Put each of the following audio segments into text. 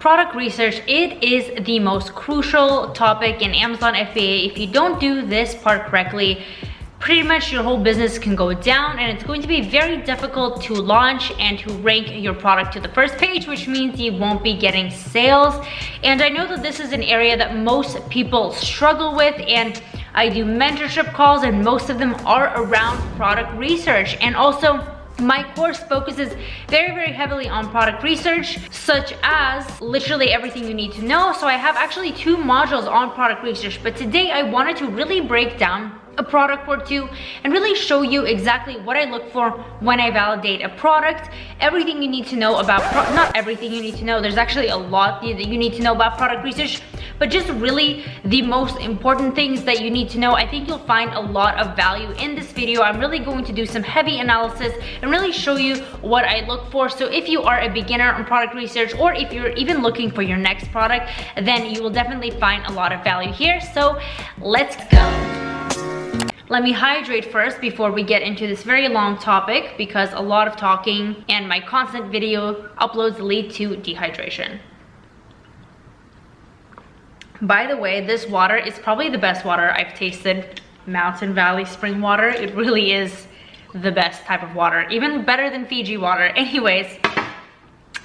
Product research, it is the most crucial topic in Amazon FBA. If you don't do this part correctly, pretty much your whole business can go down, and it's going to be very difficult to launch and to rank your product to the first page, which means you won't be getting sales. And I know that this is an area that most people struggle with, and I do mentorship calls and most of them are around product research. And also, my course focuses very heavily on product research, such as literally everything you need to know. So I have actually 2 modules on product research, but today I wanted to really break down a product or 2 and really show you exactly what I look for when I validate a product, everything you need to know about, not everything you need to know, there's actually a lot that you need to know about product research, but just really the most important things that you need to know. I think you'll find a lot of value in this video. I'm really going to do some heavy analysis and really show you what I look for. So if you are a beginner on product research, or if you're even looking for your next product, then you will definitely find a lot of value here. So let's go. Let me hydrate first before we get into this very long topic, because a lot of talking and my constant video uploads lead to dehydration. By the way, this water is probably the best water I've tasted. Mountain Valley spring water. It really is the best type of water, even better than Fiji water. Anyways,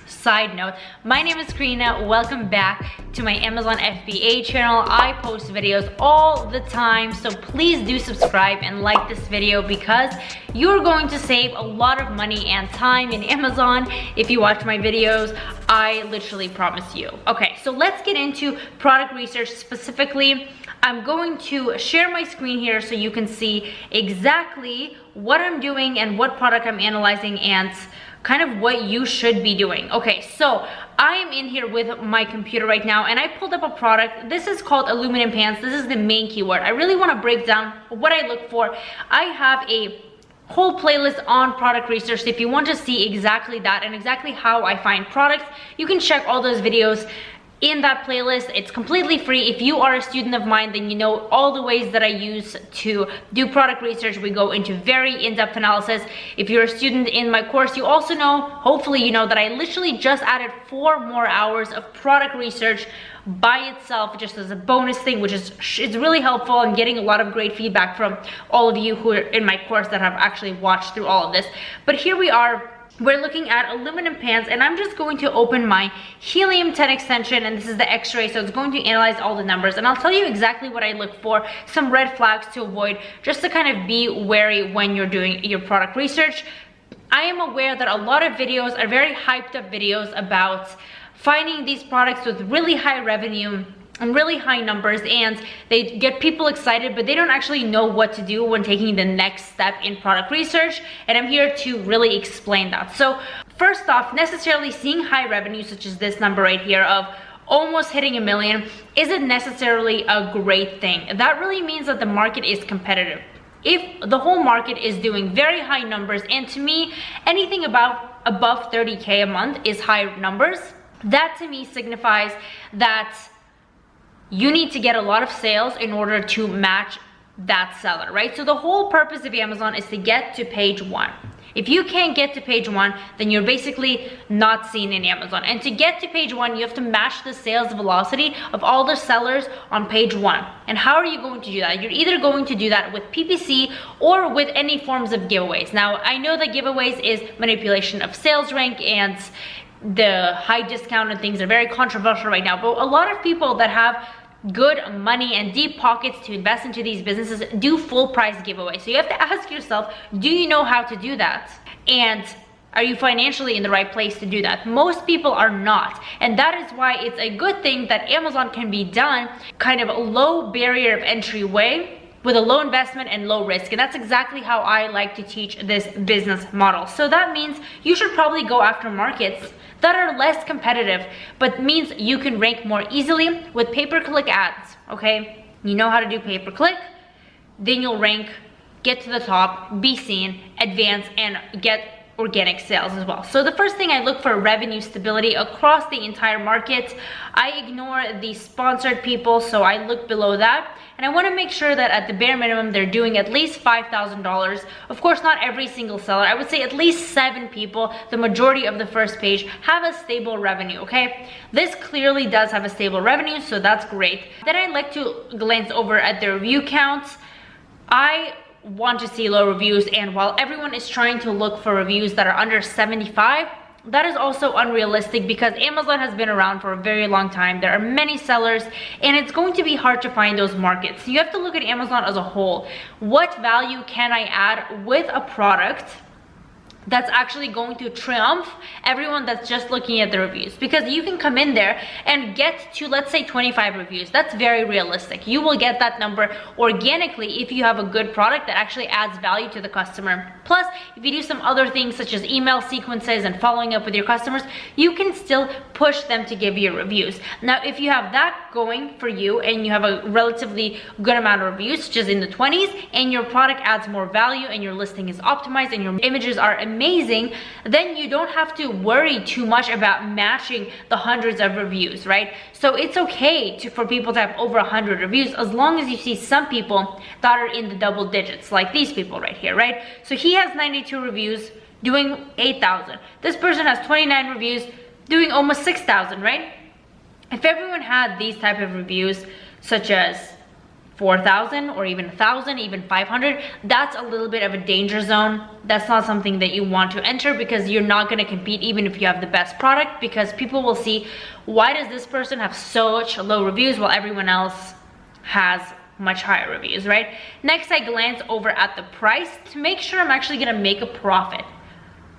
side note, my name is Karina. Welcome back to my Amazon FBA channel. I post videos all the time, so please do subscribe and like this video, because you're going to save a lot of money and time in Amazon if you watch my videos. I literally promise you. Okay, so let's get into product research specifically. I'm going to share my screen here so you can see exactly what I'm doing and what product I'm analyzing and kind of what you should be doing. Okay, so I am in here with my computer right now and I pulled up a product. This is called aluminum pans. This is the main keyword. I really want to break down what I look for. I have a whole playlist on product research. So if you want to see exactly that and exactly how I find products, you can check all those videos in that playlist. It's completely free. If you are a student of mine, then you know all the ways that I use to do product research. We go into very in-depth analysis. If you're a student in my course, you also know, hopefully you know, that I literally just added 4 more hours of product research by itself, just as a bonus thing, which is really helpful. I'm getting a lot of great feedback from all of you who are in my course that have actually watched through all of this. But here we are. We're looking at aluminum pans, and I'm just going to open my helium 10 extension, and this is the x-ray, so it's going to analyze all the numbers, and I'll tell you exactly what I look for, some red flags to avoid, just to kind of be wary when you're doing your product research. I am aware that a lot of videos are very hyped up videos about finding these products with really high revenue and really high numbers, and they get people excited, but they don't actually know what to do when taking the next step in product research, and I'm here to really explain that. So first off, necessarily seeing high revenue, such as this number right here of almost hitting $1 million, isn't necessarily a great thing. That really means that the market is competitive. If the whole market is doing very high numbers, and to me, anything above 30K a month is high numbers, that to me signifies that you need to get a lot of sales in order to match that seller, right? So the whole purpose of Amazon is to get to page 1. If you can't get to page 1, then you're basically not seen in Amazon. And to get to page 1, you have to match the sales velocity of all the sellers on page 1. And how are you going to do that? You're either going to do that with PPC or with any forms of giveaways. Now, I know that giveaways is manipulation of sales rank, and the high discount and things are very controversial right now, but a lot of people that have good money and deep pockets to invest into these businesses do full price giveaways. So you have to ask yourself, do you know how to do that? And are you financially in the right place to do that? Most people are not. And that is why it's a good thing that Amazon can be done kind of a low barrier of entry way, with a low investment and low risk. And that's exactly how I like to teach this business model. So that means you should probably go after markets that are less competitive, but means you can rank more easily with pay-per-click ads, okay? You know how to do pay-per-click, then you'll rank, get to the top, be seen, advance, and get organic sales as well. So the first thing, I look for revenue stability across the entire market. I ignore the sponsored people, so I look below that. And I want to make sure that at the bare minimum, they're doing at least $5,000. Of course, not every single seller. I would say at least 7 people, the majority of the first page, have a stable revenue, okay? This clearly does have a stable revenue, so that's great. Then I like to glance over at their review counts. I want to see low reviews, and while everyone is trying to look for reviews that are under 75, that is also unrealistic because Amazon has been around for a very long time. There are many sellers, and it's going to be hard to find those markets. You have to look at Amazon as a whole. What value can I add with a product that's actually going to triumph everyone that's just looking at the reviews? Because you can come in there and get to, let's say, 25 reviews. That's very realistic. You will get that number organically if you have a good product that actually adds value to the customer. Plus, if you do some other things such as email sequences and following up with your customers, you can still push them to give you reviews. Now, if you have that going for you and you have a relatively good amount of reviews, such as in the 20s, and your product adds more value and your listing is optimized and your images are amazing, then you don't have to worry too much about matching the hundreds of reviews, right? So it's okay for people to have over 100 reviews as long as you see some people that are in the double digits, like these people right here, right? So he has 92 reviews doing 8,000. This person has 29 reviews doing almost 6,000, right? If everyone had these type of reviews, such as 4,000 or even 1,000, even 500, that's a little bit of a danger zone. That's not something that you want to enter because you're not going to compete even if you have the best product, because people will see, why does this person have such low reviews while everyone else has much higher reviews, right? Next, I glance over at the price to make sure I'm actually going to make a profit.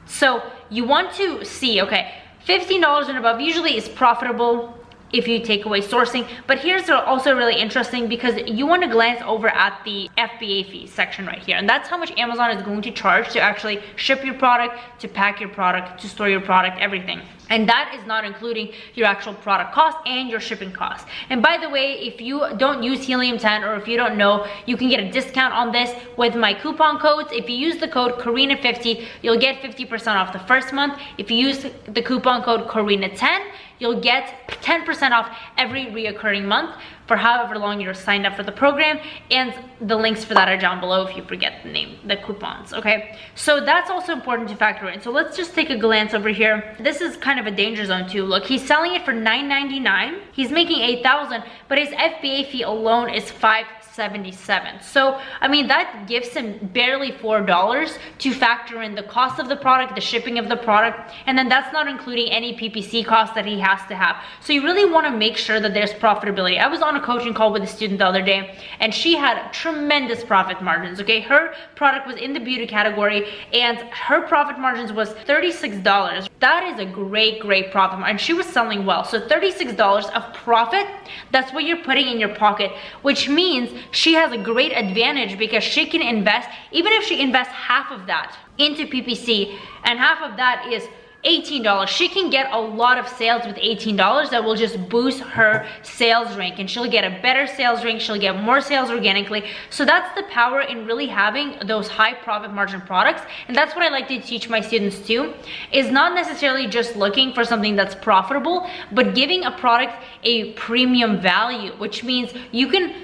So you want to see, okay, $15 and above usually is profitable if you take away sourcing. But here's also really interesting because you want to glance over at the FBA fees section right here. And that's how much Amazon is going to charge to actually ship your product, to pack your product, to store your product, everything. And that is not including your actual product cost and your shipping cost. And by the way, if you don't use Helium 10, or if you don't know, you can get a discount on this with my coupon codes. If you use the code Karina50, you'll get 50% off the first month. If you use the coupon code Karina10, you'll get 10% off every reoccurring month for however long you're signed up for the program. And the links for that are down below if you forget the name, the coupons, okay? So that's also important to factor in. So let's just take a glance over here. This is kind of a danger zone too. Look, he's selling it for $9.99. He's making $8,000, but his FBA fee alone is $5.77. So, I mean, that gives him barely $4 to factor in the cost of the product, the shipping of the product, and then that's not including any PPC costs that he has to have. So you really want to make sure that there's profitability. I was on a coaching call with a student the other day, and she had tremendous profit margins, okay? Her product was in the beauty category, and her profit margins was $36. That is a great profit margin. She was selling well. So $36 of profit, that's what you're putting in your pocket, which means she has a great advantage because she can invest, even if she invests half of that into PPC, and half of that is $18. She can get a lot of sales with $18 that will just boost her sales rank, and she'll get a better sales rank. She'll get more sales organically. So that's the power in really having those high profit margin products. And that's what I like to teach my students too, is not necessarily just looking for something that's profitable, but giving a product a premium value, which means you can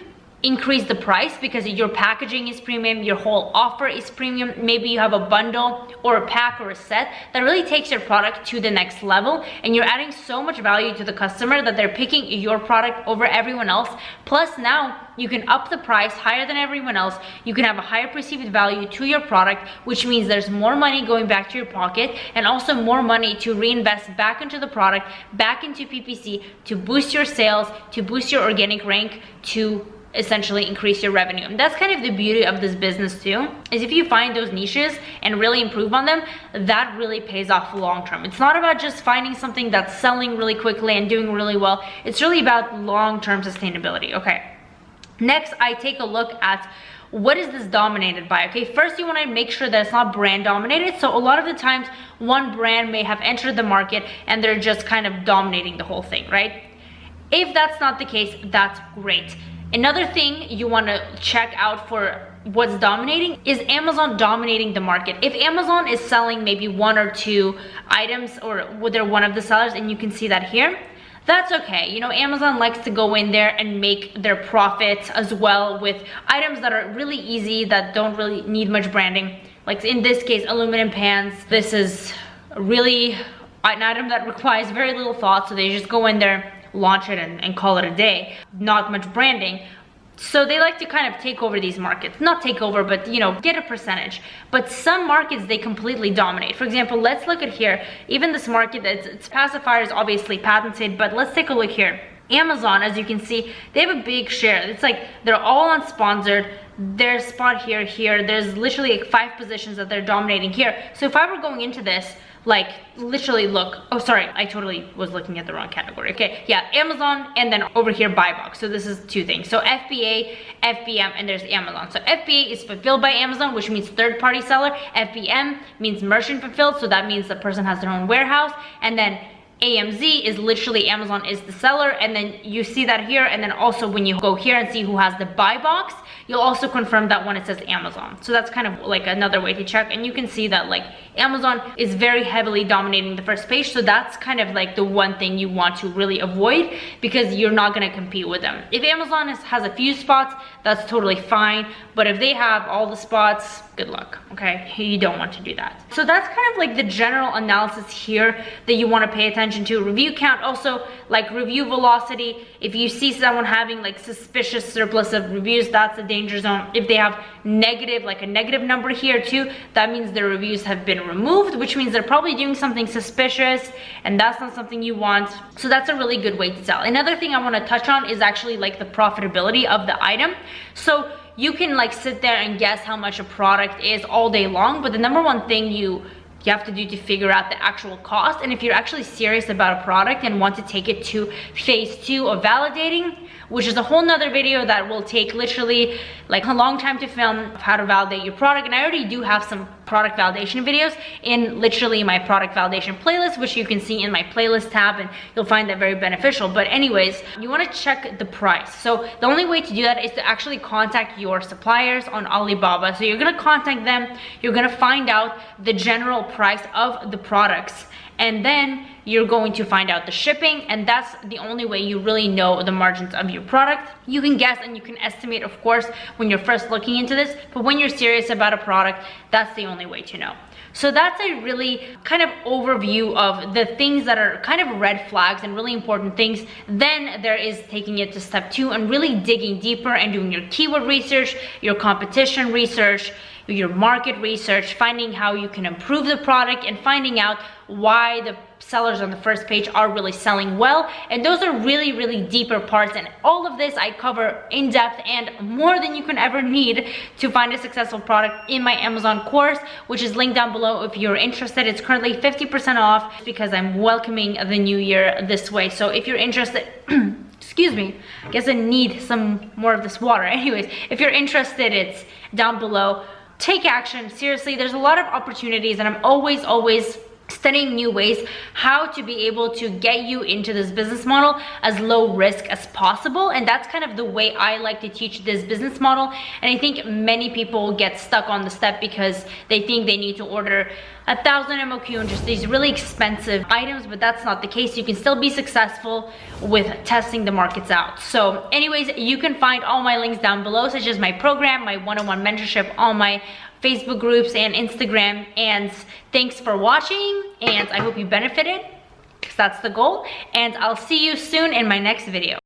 increase the price because your packaging is premium, your whole offer is premium. Maybe you have a bundle or a pack or a set that really takes your product to the next level, and you're adding so much value to the customer that they're picking your product over everyone else. Plus, now you can up the price higher than everyone else. You can have a higher perceived value to your product, which means there's more money going back to your pocket, and also more money to reinvest back into the product, back into PPC, to boost your sales, to boost your organic rank, to essentially increase your revenue. And that's kind of the beauty of this business too, is if you find those niches and really improve on them, that really pays off long term. It's not about just finding something that's selling really quickly and doing really well. It's really about long-term sustainability. Okay, next I take a look at what is this dominated by. Okay, first you want to make sure that it's not brand dominated. So a lot of the times one brand may have entered the market and they're just kind of dominating the whole thing, right? If that's not the case, that's great. Another thing you want to check out for what's dominating is Amazon dominating the market. If Amazon is selling maybe 1 or 2 items, or they're one of the sellers, and you can see that here, that's okay. You know, Amazon likes to go in there and make their profits as well with items that are really easy, that don't really need much branding. Like in this case, aluminum pans. This is really an item that requires very little thought, so they just go in there, launch it, and call it a day. Not much branding. So they like to kind of take over these markets. Not take over, but you know, get a percentage. But some markets, they completely dominate. For example, let's look at here. Even this market, its pacifier is obviously patented, but let's take a look here. Amazon, as you can see, they have a big share. It's like they're all unsponsored. There's spot here, here. There's literally like 5 positions that they're dominating here. So if I were going into this, like literally look, oh sorry, I totally was looking at the wrong category. Okay, yeah, Amazon, and then over here buy box. So this is 2 things. So FBA, FBM, and there's Amazon. So FBA is fulfilled by Amazon, which means third-party seller. FBM means merchant fulfilled, so that means the person has their own warehouse. And then AMZ is literally Amazon is the seller, and then you see that here. And then also when you go here and see who has the buy box, you'll also confirm that when it says Amazon. So that's kind of like another way to check, and you can see that like Amazon is very heavily dominating the first page. So that's kind of like the one thing you want to really avoid, because you're not going to compete with them. If Amazon has a few spots, that's totally fine, but if they have all the spots, good luck. Okay, you don't want to do that. So that's kind of like the general analysis here that you want to pay attention to. Review count, also like review velocity. If you see someone having like suspicious surplus of reviews, that's a danger zone. If they have negative, like a negative number here too, that means their reviews have been removed, which means they're probably doing something suspicious, and that's not something you want. So that's a really good way to sell. Another thing I want to touch on is actually like the profitability of the item. So you can like sit there and guess how much a product is all day long, but the number one thing you have to do to figure out the actual cost, and if you're actually serious about a product and want to take it to phase 2 of validating, which is a whole nother video that will take literally like a long time to film, of how to validate your product. And I already do have some product validation videos in literally my product validation playlist, which you can see in my playlist tab, and you'll find that very beneficial. But anyways, you want to check the price. So the only way to do that is to actually contact your suppliers on Alibaba. So you're going to contact them, you're going to find out the general price of the products, and then you're going to find out the shipping, and that's the only way you really know the margins of your product. You can guess and you can estimate, of course, when you're first looking into this, but when you're serious about a product, that's the only way to know. So that's a really kind of overview of the things that are kind of red flags and really important things. Then there is taking it to step 2 and really digging deeper and doing your keyword research, your competition research, your market research, finding how you can improve the product, and finding out why the sellers on the first page are really selling well. And those are really, really deeper parts, and all of this I cover in depth and more than you can ever need to find a successful product in my Amazon course, which is linked down below if you're interested. It's currently 50% off because I'm welcoming the new year this way. So if you're interested, excuse me, I guess I need some more of this water. Anyways, if you're interested, it's down below. Take action. Seriously, there's a lot of opportunities, and I'm always studying new ways how to be able to get you into this business model as low risk as possible. And that's kind of the way I like to teach this business model. And I think many people get stuck on the step because they think they need to order 1,000 MOQ and just these really expensive items, but that's not the case. You can still be successful with testing the markets out. So anyways, you can find all my links down below, such as my program, my one-on-one mentorship, all my Facebook groups and Instagram. And thanks for watching, and I hope you benefited, because that's the goal. And I'll see you soon in my next video.